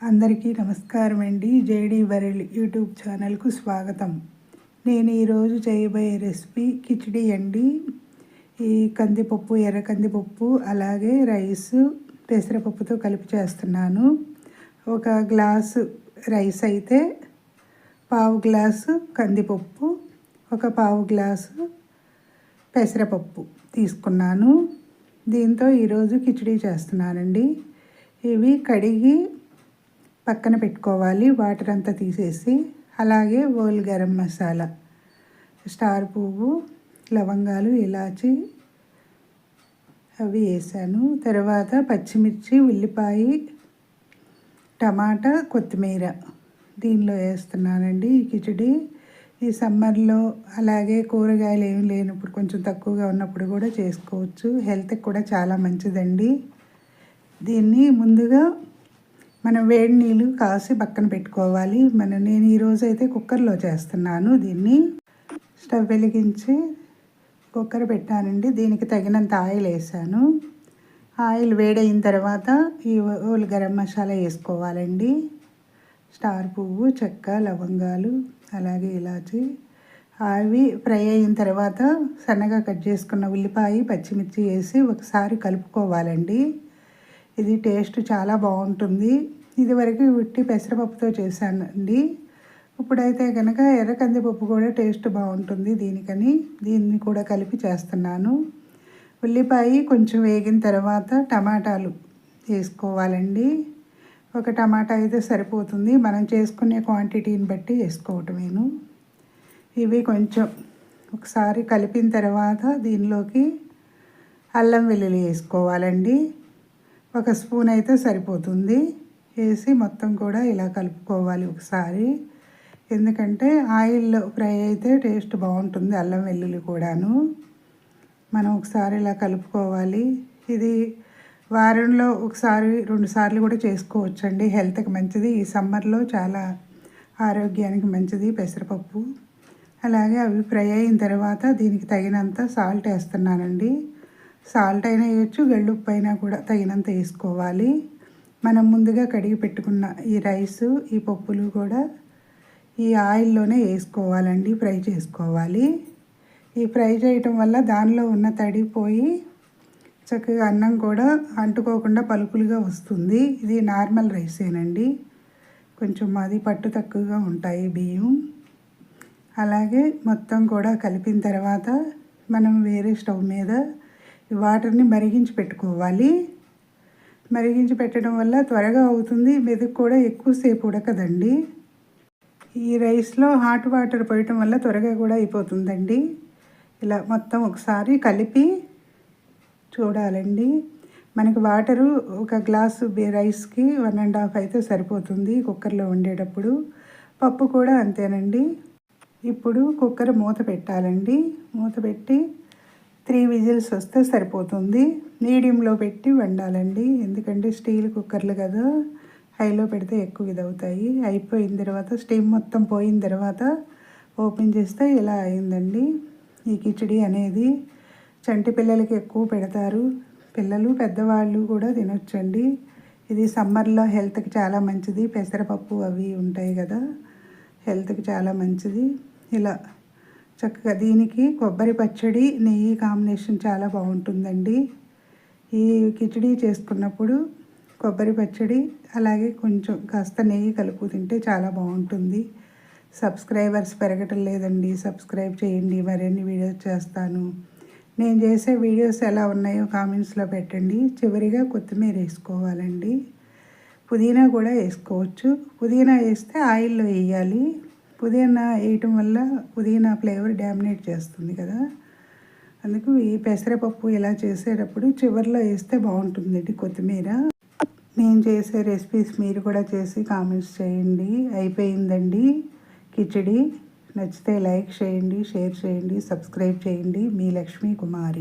అందరికీ నమస్కారం అండి. జేడి వరల్డ్ యూట్యూబ్ ఛానల్కు స్వాగతం. నేను ఈరోజు చేయబోయే రెసిపీ కిచిడి అండి. ఈ కందిపప్పు, ఎర్ర కందిపప్పు, అలాగే రైసు పెసరపప్పుతో కలిపి చేస్తున్నాను. ఒక గ్లాసు రైస్ అయితే పావు గ్లాసు కందిపప్పు, ఒక పావు గ్లాసు పెసరపప్పు తీసుకున్నాను. దీంతో ఈరోజు కిచిడి చేస్తున్నానండి. ఇవి కడిగి పక్కన పెట్టుకోవాలి, వాటర్ అంతా తీసేసి. అలాగే హోల్ గరం మసాలా, స్టార్ పువ్వు, లవంగాలు, ఇలాచి అవి వేసాను. తర్వాత పచ్చిమిర్చి, ఉల్లిపాయ, టమాటా, కొత్తిమీర దీనిలో వేస్తున్నానండి. ఈ కిచిడి ఈ సమ్మర్లో అలాగే కూరగాయలు ఏమి లేనప్పుడు, కొంచెం తక్కువగా ఉన్నప్పుడు కూడా చేసుకోవచ్చు. హెల్త్కి కూడా చాలా మంచిదండి. దీన్ని ముందుగా మనం వేడి నీళ్ళు కాసి పక్కన పెట్టుకోవాలి. నేను ఈరోజు అయితే కుక్కర్లో చేస్తున్నాను. దీన్ని స్టవ్ వెలిగించి కుక్కర్ పెట్టానండి. దీనికి తగినంత ఆయిల్ వేసాను. ఆయిల్ వేడైన తర్వాత ఈ హోల్ గరం మసాలా వేసుకోవాలండి. స్టార్ పువ్వు, చెక్క, లవంగాలు, అలాగే ఇలాచి అవి ఫ్రై అయిన తర్వాత సన్నగా కట్ చేసుకున్న ఉల్లిపాయ, పచ్చిమిర్చి వేసి ఒకసారి కలుపుకోవాలండి. ఇది టేస్ట్ చాలా బాగుంటుంది. ఇదివరకు ఉట్టి పెసరపప్పుతో చేశానండి. ఇప్పుడైతే కనుక ఎర్ర కందిపప్పు కూడా టేస్ట్ బాగుంటుంది దీనికని దీన్ని కూడా కలిపి చేస్తున్నాను. ఉల్లిపాయ కొంచెం వేగిన తర్వాత టమాటాలు వేసుకోవాలండి. ఒక టమాటా అయితే సరిపోతుంది, మనం చేసుకునే క్వాంటిటీని బట్టి వేసుకోవటమేను. ఇవి కొంచెం ఒకసారి కలిపిన తర్వాత దీనిలోకి అల్లం వెల్లుల్లి వేసుకోవాలండి. ఒక స్పూన్ అయితే సరిపోతుంది. వేసి మొత్తం కూడా ఇలా కలుపుకోవాలి ఒకసారి. ఎందుకంటే ఆయిల్లో ఫ్రై అయితే టేస్ట్ బాగుంటుంది అల్లం వెల్లుల్లి కూడాను. మనం ఒకసారి ఇలా కలుపుకోవాలి. ఇది వారంలో ఒకసారి 2 సార్లు కూడా చేసుకోవచ్చండి. హెల్త్కి మంచిది. ఈ సమ్మర్లో చాలా ఆరోగ్యానికి మంచిది పెసరపప్పు. అలాగే అవి ఫ్రై అయిన తర్వాత దీనికి తగినంత సాల్ట్ వేస్తున్నానండి. సాల్ట్ అయినా వేయచ్చు, గళ్ళుప్పు అయినా కూడా తగినంత వేసుకోవాలి. మనం ముందుగా కడిగి పెట్టుకున్న ఈ రైసు, ఈ పప్పులు కూడా ఈ ఆయిల్లోనే వేసుకోవాలండి. ఫ్రై చేసుకోవాలి. ఈ ఫ్రై చేయటం వల్ల దానిలో ఉన్న తడిపోయి చక్కగా అన్నం కూడా అంటుకోకుండా పలుకులుగా వస్తుంది. ఇది నార్మల్ రైసేనండి. కొంచెం అది పట్టు తక్కువగా ఉంటాయి బియ్యం. అలాగే మొత్తం కూడా కలిపిన తర్వాత మనం వేరే స్టవ్ మీద వాటర్ని మరిగించి పెట్టుకోవాలి. మరిగించి పెట్టడం వల్ల త్వరగా అవుతుంది. మెతుకు కూడా ఎక్కువసేపు ఉడకదండి. ఈ రైస్లో హాట్ వాటర్ పోయటం వల్ల త్వరగా కూడా అయిపోతుందండి. ఇలా మొత్తం ఒకసారి కలిపి చూడాలండి. మనకి వాటరు ఒక గ్లాసు రైస్కి 1.5 అయితే సరిపోతుంది కుక్కర్లో వండేటప్పుడు. పప్పు కూడా అంతేనండి. ఇప్పుడు కుక్కర్ మూత పెట్టాలండి. మూత పెట్టి 3 విజిల్స్ వస్తే సరిపోతుంది. మీడియంలో పెట్టి వండాలండి. ఎందుకంటే స్టీల్ కుక్కర్లు కదా, హైలో పెడితే ఎక్కువ ఇదవుతాయి. అయిపోయిన తర్వాత స్టీమ్ మొత్తం పోయిన తర్వాత ఓపెన్ చేస్తే ఇలా అయిందండి. ఈ కిచిడి అనేది చంటి పిల్లలకి ఎక్కువ పెడతారు. పిల్లలు పెద్దవాళ్ళు కూడా తినొచ్చండి. ఇది సమ్మర్లో హెల్త్కి చాలా మంచిది. పెసరపప్పు అవి ఉంటాయి కదా, హెల్త్కి చాలా మంచిది. ఇలా చక్కగా దీనికి కొబ్బరి పచ్చడి, నెయ్యి కాంబినేషన్ చాలా బాగుంటుందండి. ఈ కిచిడి చేసుకున్నప్పుడు కొబ్బరి పచ్చడి అలాగే కొంచెం కాస్త నెయ్యి కలుపు తింటే చాలా బాగుంటుంది. సబ్స్క్రైబర్స్ పెరగటం లేదండి. సబ్స్క్రైబ్ చేయండి. మరిన్ని వీడియోస్ చేస్తాను. నేను చేసే వీడియోస్ ఎలా ఉన్నాయో కామెంట్స్లో పెట్టండి. చివరిగా కొత్తిమీర వేసుకోవాలండి. పుదీనా కూడా వేసుకోవచ్చు. పుదీనా వేస్తే ఆయిల్లో వేయాలి. పుదీనా వేయటం వల్ల పుదీనా ఫ్లేవర్ డామినేట్ చేస్తుంది కదా, అందుకు ఈ పెసరపప్పు ఇలా చేసేటప్పుడు చివరిలో వేస్తే బాగుంటుందండి కొత్తిమీర. నేను చేసే రెసిపీస్ మీరు కూడా చేసి కామెంట్స్ చేయండి. అయిపోయిందండి కిచిడి. నచ్చితే లైక్ చేయండి, షేర్ చేయండి, సబ్స్క్రైబ్ చేయండి. మీ లక్ష్మీ కుమారి.